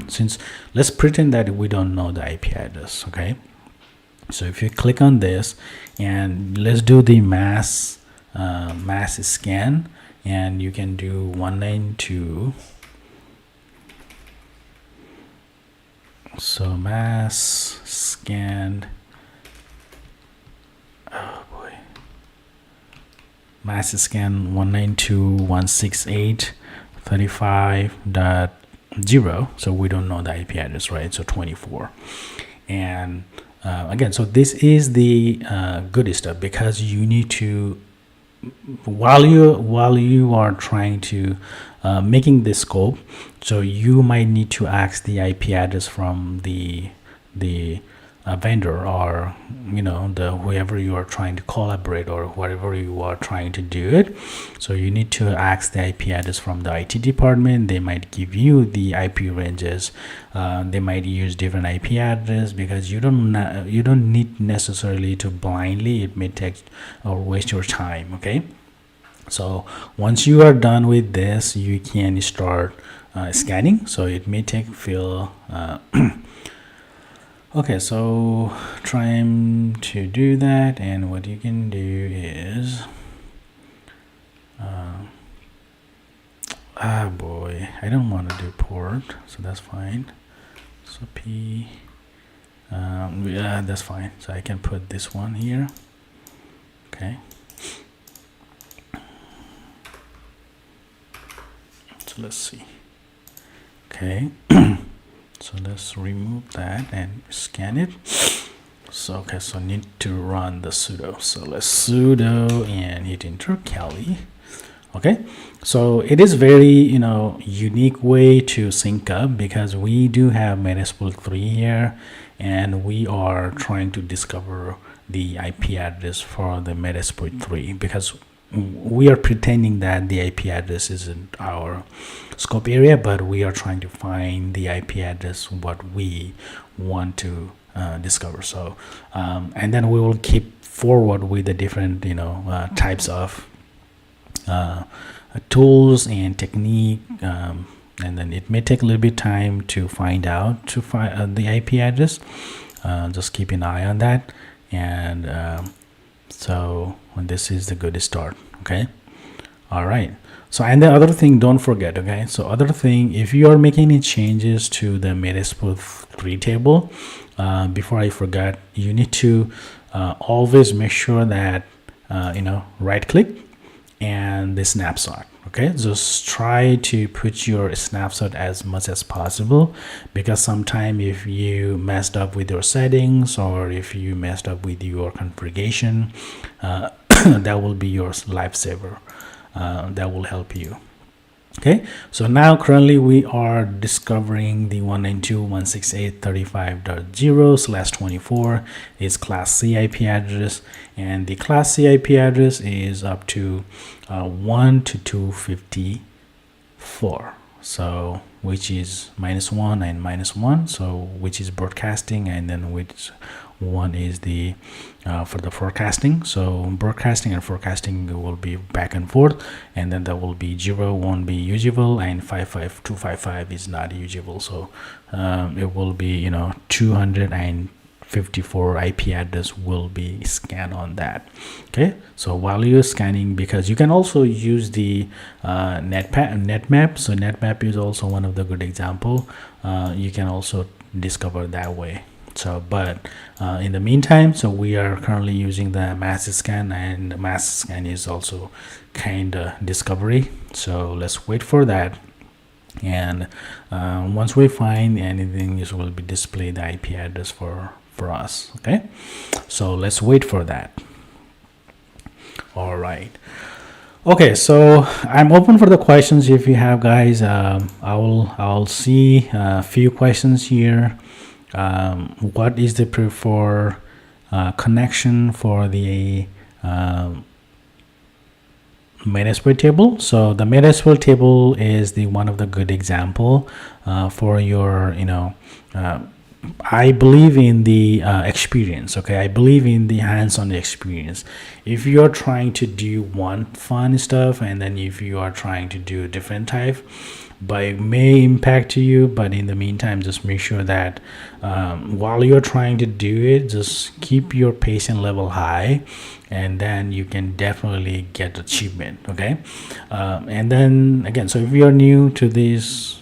since let's pretend that we don't know the IP address. Okay, so if you click on this and let's do the mass scan, and you can do 192. So mass scan, oh boy, mass scan 192.168.35.0. so we don't know the IP address, right? So 24. And again, so this is the good stuff, because you need to, while you are trying to making this scope, so you might need to ask the IP address from the vendor, or the whoever you are trying to collaborate, or whatever you are trying to do it. So you need to ask the IP address from the IT department. They might give you the IP ranges. They might use different IP address, because you don't need necessarily to blindly, it may take or waste your time. Okay, so once you are done with this, you can start scanning. So it may take okay, so trying to do that, and what you can do is boy, I don't want to do port, so that's fine. So P, yeah, that's fine. So I can put this one here. Okay, so let's see. Okay. So let's remove that and scan it. So okay, so need to run the sudo. So let's sudo and hit enter Kali. Okay, so it is very unique way to sync up, because we do have Metasploit 3 here, and we are trying to discover the IP address for the Metasploit 3, because we are pretending that the IP address isn't our scope area, but we are trying to find the IP address what we want to discover. So and then we will keep forward with the different types of tools and technique, and then it may take a little bit time to find out the IP address. Just keep an eye on that. And so this is the good start. Okay, all right. So, and the other thing, don't forget. Okay, so other thing, if you are making any changes to the Metasploit 3 table, before I forgot, you need to always make sure that right click and the snapshot. Okay, just try to put your snapshot as much as possible, because sometimes if you messed up with your settings, or if you messed up with your configuration, that will be your lifesaver. That will help you. Okay, so now currently we are discovering the 192.168.35.0/24 is class C IP address, and the class C IP address is up to 1 to 254, so which is -1 and -1, so which is broadcasting, and then which one is the for the forecasting. So broadcasting and forecasting will be back and forth, and then there will be 0 won't be usable, and 55255 is not usable. So it will be 254 IP address will be scanned on that. Okay, so while you're scanning, because you can also use the netmap. So netmap is also one of the good example. You can also discover that way. So but in the meantime, so we are currently using the mass scan, and the mass scan is also kind of discovery. So let's wait for that, and once we find anything, this will be display the IP address for us. Okay, so let's wait for that. All right. Okay, so I'm open for the questions if you have, guys. I'll see a few questions here. What is the preferred connection for the Metasploit table? So the Metasploit table is the one of the good example for your, I believe in the experience. Okay, I believe in the hands-on experience. If you're trying to do one fun stuff, and then if you are trying to do a different type, but it may impact you, but in the meantime, just make sure that while you're trying to do it, just keep your patient level high, and then you can definitely get achievement. Okay, and then again, so if you're new to this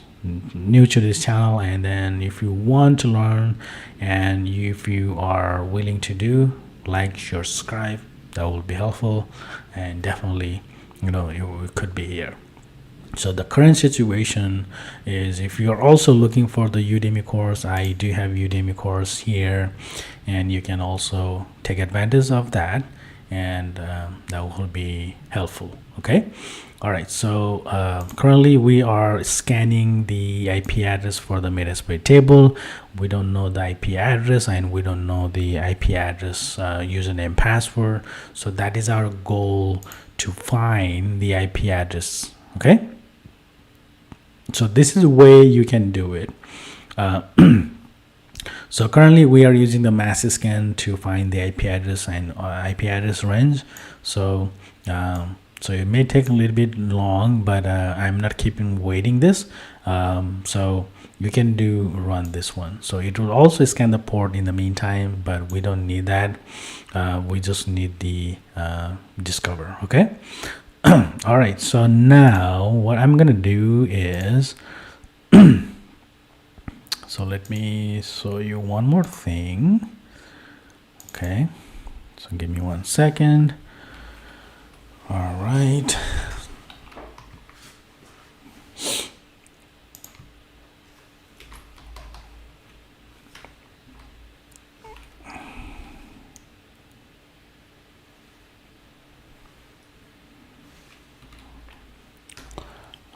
channel, and then if you want to learn, and if you are willing to do, like, share, subscribe, that will be helpful, and definitely, you could be here. So the current situation is, if you're also looking for the Udemy course, I do have Udemy course here, and you can also take advantage of that, and that will be helpful. Okay. All right. So currently we are scanning the IP address for the Metasploit table. We don't know the IP address, and we don't know the IP address username, password. So that is our goal, to find the IP address. Okay. So this is the way you can do it. So currently we are using the mass scan to find the IP address and IP address range. So so it may take a little bit long, but I'm not keeping waiting this. So you can run this one. So it will also scan the port in the meantime, but we don't need that. We just need the discover. Okay. All right, so now what I'm gonna do is so let me show you one more thing. Okay, so give me 1 second. All right.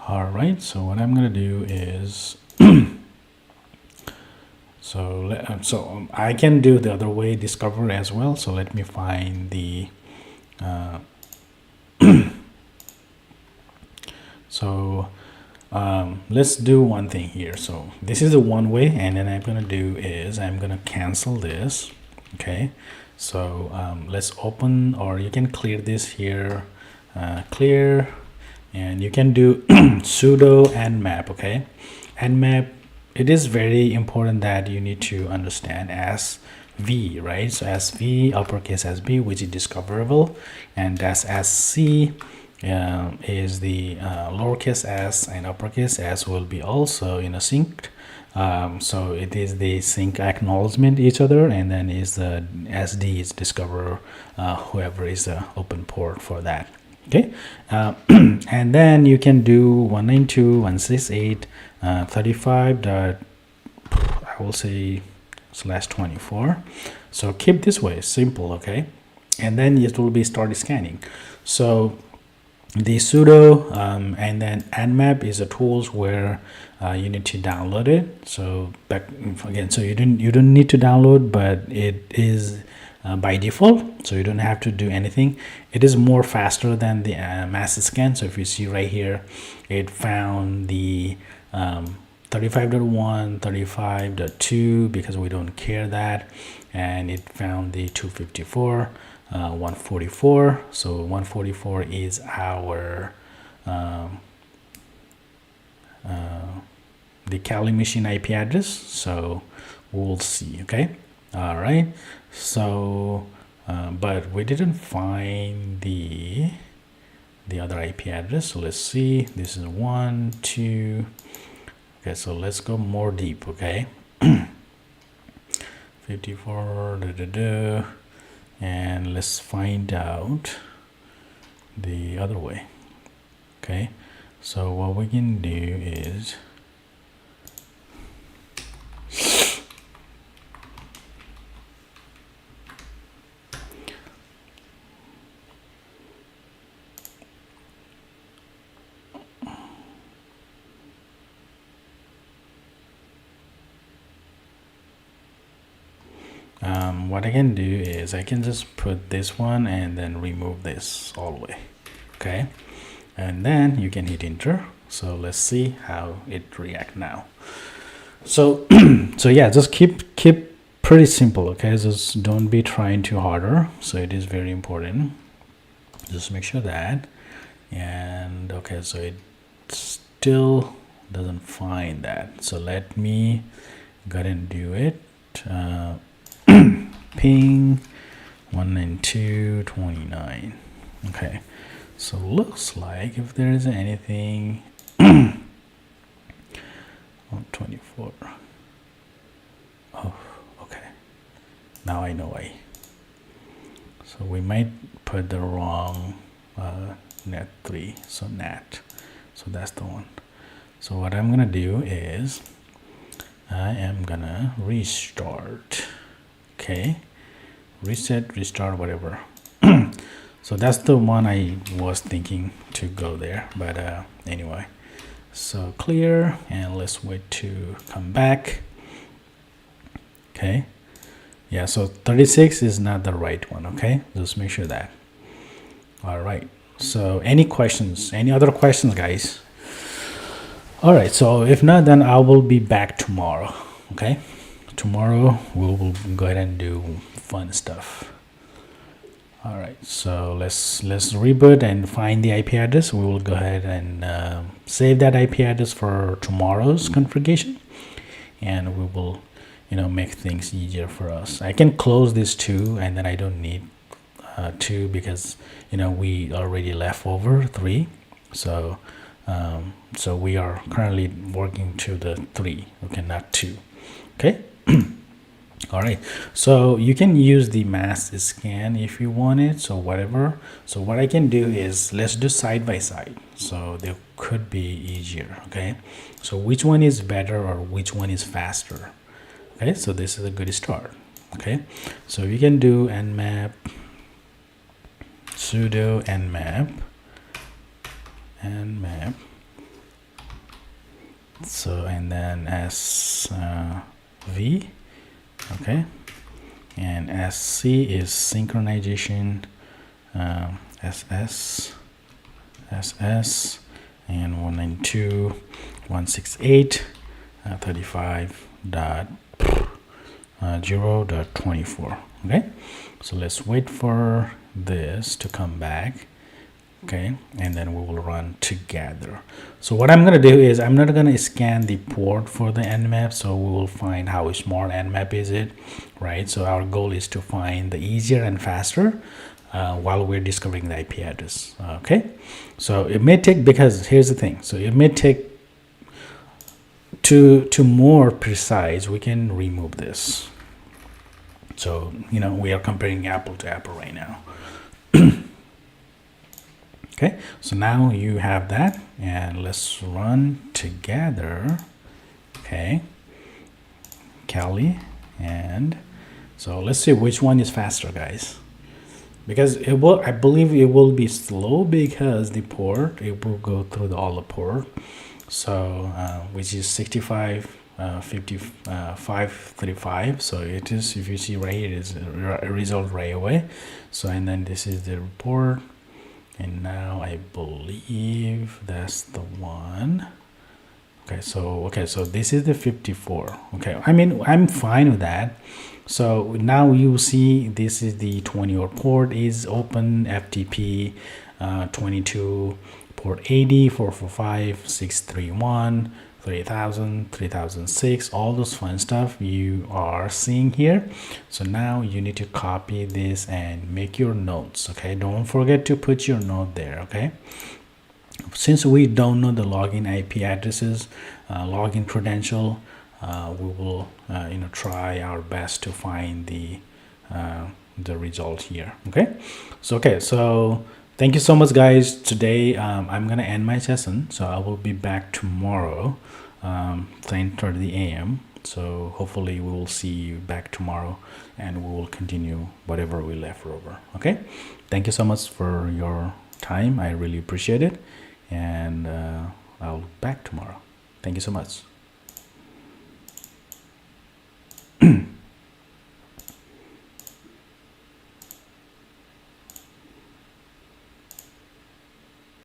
All right, so what I'm gonna do is so I can do the other way, discover as well. So let me find the so let's do one thing here. So this is the one way, and then I'm gonna do is I'm gonna cancel this. Okay, so let's open, or you can clear this here, clear, and you can do sudo nmap. Okay, nmap, it is very important that you need to understand as V, right? So as V, uppercase as B, which is discoverable, and that's as C is the lowercase s, and uppercase s will be also in a synced. So it is the sync acknowledgement each other, and then is the SD is discover whoever is the open port for that. Okay, and then you can do 192.168.35. I will say /24. So keep this way simple. Okay, and then it will be start scanning. So the sudo and then nmap is a tools where you need to download it. So back again, so you don't need to download, but it is by default, so you don't have to do anything. It is more faster than the mass scan. So if you see right here, it found the 35.1, 35.2, because we don't care that, and it found the 254, 144. So 144 is our the Kali machine IP address. So we'll see. Okay. All right. So but we didn't find the other IP address. So let's see. This is 1, 2. Okay, so let's go more deep. Okay. 54 and let's find out the other way. Okay, so what we can do is what I can do is I can just put this one and then remove this all the way. Okay, and then you can hit enter. So let's see how it react now. So so yeah, just keep pretty simple. Okay, just don't be trying too harder. So it is very important, just make sure that. And okay, so it still doesn't find that, so let me go ahead and do it. Ping 192.29. okay, so looks like if there is anything 124. oh, okay, now I know why. So we might put the wrong net 3, so nat, so that's the one. So what I'm gonna do is I am gonna restart. Okay, reset, restart, whatever. So that's the one I was thinking to go there, but anyway, so clear, and let's wait to come back. Okay, yeah, so 36 is not the right one. Okay, just make sure that. All right, so any questions, any other questions, guys? All right, so if not, then I will be back tomorrow. Okay, tomorrow we will go ahead and do fun stuff. All right, so let's reboot and find the IP address. We will go ahead and save that IP address for tomorrow's configuration, and we will, make things easier for us. I can close this 2, and then I don't need 2 because we already left over 3. So so we are currently working to the 3, okay, not 2. Okay. All right, so you can use the mass scan if you want it, so whatever. So what I can do is let's do side by side, so they could be easier. Okay, so which one is better or which one is faster? Okay, so this is a good start. Okay, so you can do nmap sudo nmap, so and then sv. Okay, and sc is synchronization, ss, and 192.168.35.0.24. okay, so let's wait for this to come back. Okay, and then we will run together. So what I'm going to do is I'm not going to scan the port for the nmap, so we will find how small nmap is it, right? So our goal is to find the easier and faster while we're discovering the IP address. Okay, so it may take, because here's the thing, so it may take to more precise, we can remove this. So we are comparing apple to apple right now. Okay, so now you have that, and let's run together. Okay, Kelly, and so let's see which one is faster, guys, because it will, I believe it will be slow because the port, it will go through all the port, so which is 65 535. So it is, if you see right here, it is a result right away. So and then this is the report. And now I believe that's the one. Okay, so this is the 54. Okay, I mean, I'm fine with that. So now you see this is the 20 port is open, FTP 22, port 80, 445, 631, 3000, 3006, all those fun stuff you are seeing here. So now you need to copy this and make your notes. Okay, don't forget to put your note there. Okay, since we don't know the login IP addresses, login credential, we will try our best to find the result here. Okay, so thank you so much, guys. Today I'm gonna end my session, so I will be back tomorrow 10:30 a.m. so hopefully we will see you back tomorrow, and we will continue whatever we left over. Okay, thank you so much for your time. I really appreciate it, and I'll be back tomorrow. Thank you so much.